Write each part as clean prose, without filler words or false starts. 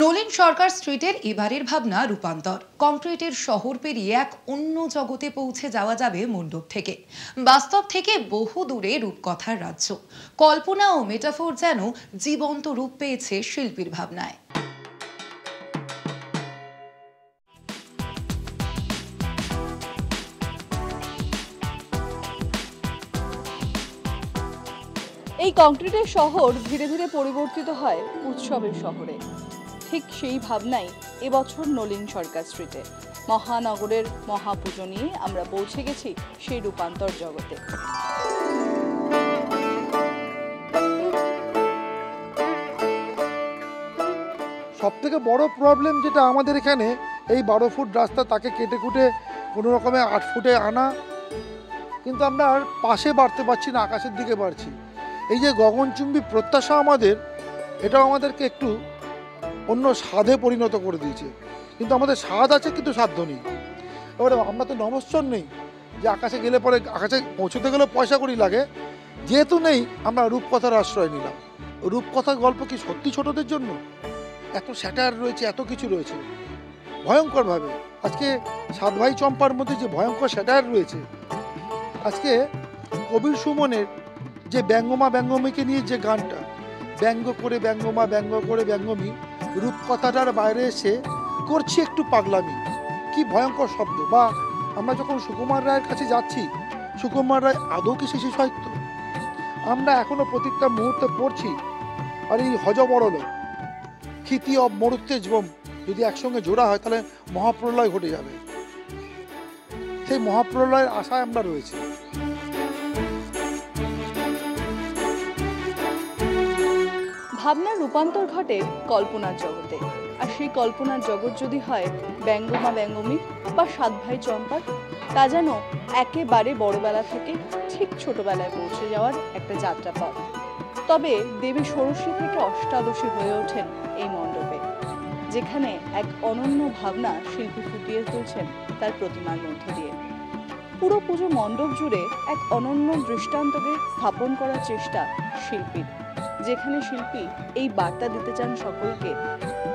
নলিন সরকার স্ট্রিটের এবারের ভাবনা রূপান্তর। কংক্রিটের শহর পেরিয়ে এক অন্য জগতে পৌঁছে যাওয়া যাবে মণ্ডপ থেকে। বাস্তব থেকে বহু দূরে রূপকথার রাজ্য। কল্পনা ও মেটাফোর যেন জীবন্ত রূপ পেয়েছে শিল্পীর ভাবনায়। এই কংক্রিটের শহর ধীরে ধীরে পরিবর্তিত হয় উৎসবের শহরে। ঠিক সেই ভাবনাই এবছর নলিন সরকার স্ট্রিটে। মহানগরের মহাপুজো নিয়ে আমরা পৌঁছে গেছি সেই রূপান্তর জগতে। সব থেকে বড় প্রবলেম যেটা আমাদের এখানে, এই 12 ফুট রাস্তা তাকে কেটে কুটে কোনো রকমে 8 ফুটে আনা, কিন্তু আমরা আর পাশে বাড়তে পারছি না, আকাশের দিকে বাড়ছি। এই যে গগনচুম্বী প্রত্যাশা আমাদের, এটাও আমাদেরকে একটু অন্য স্বাদে পরিণত করে দিয়েছে। কিন্তু আমাদের স্বাদ আছে, কিন্তু সাধ্য নেই। এবারে আমরা তো নমস্বর নেই যে আকাশে গেলে পরে আকাশে পৌঁছতে গেলে পয়সা কড়ি লাগে, যেহেতু নেই আমরা রূপকথার আশ্রয় নিলাম। রূপকথার গল্প কি সত্যি ছোটদের জন্য? এত স্যাটার রয়েছে, এত কিছু রয়েছে ভয়ঙ্করভাবে। আজকে সাত ভাই চম্পার মধ্যে যে ভয়ঙ্কর স্যাটার রয়েছে, আজকে কবির সুমনের যে ব্যঙ্গমা ব্যঙ্গমীকে নিয়ে যে গানটা, ব্যঙ্গ করে ব্যঙ্গমা ব্যঙ্গ করে ব্যঙ্গমী, রূপকথাটার বাইরে এসে করছি একটু পাগলামি। কি ভয়ঙ্কর শব্দ! বা আমরা যখন সুকুমার রায়ের কাছে যাচ্ছি, সুকুমার রায় আদৌ কি শিশু সাহিত্য? আমরা এখনো প্রত্যেকটা মুহূর্তে পড়ছি আর এই হজবরল ক্ষিতি অব মরুত্তেজবম যদি একসঙ্গে জোড়া হয় তাহলে মহাপ্রলয় ঘটে যাবে। সেই মহাপ্রলয়ের আশায় আমরা রয়েছি। ভাবনার রূপান্তর ঘটে কল্পনার জগতে। আর সেই কল্পনার জগৎ যদি হয় ব্যঙ্গমা ব্যঙ্গমী বা সাত ভাই চম্পার, তা যেন একেবারে বড়বেলা থেকে ঠিক ছোটবেলায় পৌঁছে যাওয়ার একটা যাত্রাপথ। তবে দেবী ষোড়শী থেকে অষ্টাদশী হয়ে ওঠেন এই মণ্ডপে, যেখানে এক অনন্য ভাবনা শিল্পী ফুটিয়ে তুলছেন তার প্রতিমার মধ্য দিয়ে। পুরো পুজো মণ্ডপ জুড়ে এক অনন্য দৃষ্টান্তকে স্থাপন করার চেষ্টা শিল্পীর, যেখানে শিল্পী এই বার্তা দিতে চান সকলকে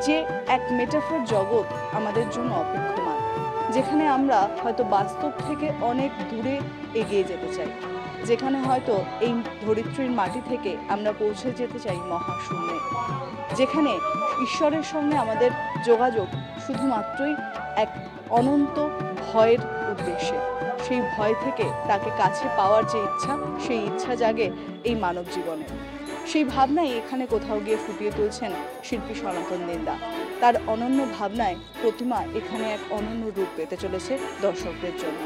যে এক মেটাফোর জগৎ আমাদের জন্য অপেক্ষমান, যেখানে আমরা হয়তো বাস্তব থেকে অনেক দূরে এগিয়ে যেতে চাই, যেখানে হয়তো এই ধরিত্রীর মাটি থেকে আমরা পৌঁছে যেতে চাই মহাশূন্যে, যেখানে ঈশ্বরের সঙ্গে আমাদের যোগাযোগ শুধুমাত্রই এক অনন্ত ভয়ের উদ্দেশ্যে। সেই ভয় থেকে তাকে কাছে পাওয়ার যে ইচ্ছা, সেই ইচ্ছা জাগে এই মানব জীবনে। সেই ভাবনাই এখানে কোথাও গিয়ে ফুটিয়ে তুলছেন শিল্পী সনাতন দিন্দা। তার অনন্য ভাবনায় প্রতিমা এখানে এক অনন্য রূপ পেতে চলেছে দর্শকদের জন্য।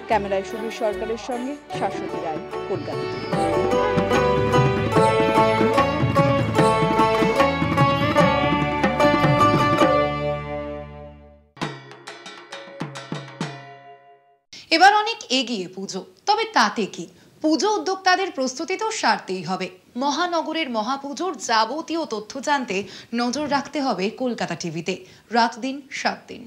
ক্যামেরায় সুবীর সরকারের সঙ্গে শাশ্বতী রায়, কলকাতা। এবার অনেক এগিয়ে পুজো, তবে তাতে কি? পুজো উদ্যোক্তাদের প্রস্তুতি তো সারতেই হবে। মহানগরের মহাপুজোর যাবতীয় তথ্য জানতে নজর রাখতে হবে কলকাতা টিভিতে। রাত দিন 7 দিন।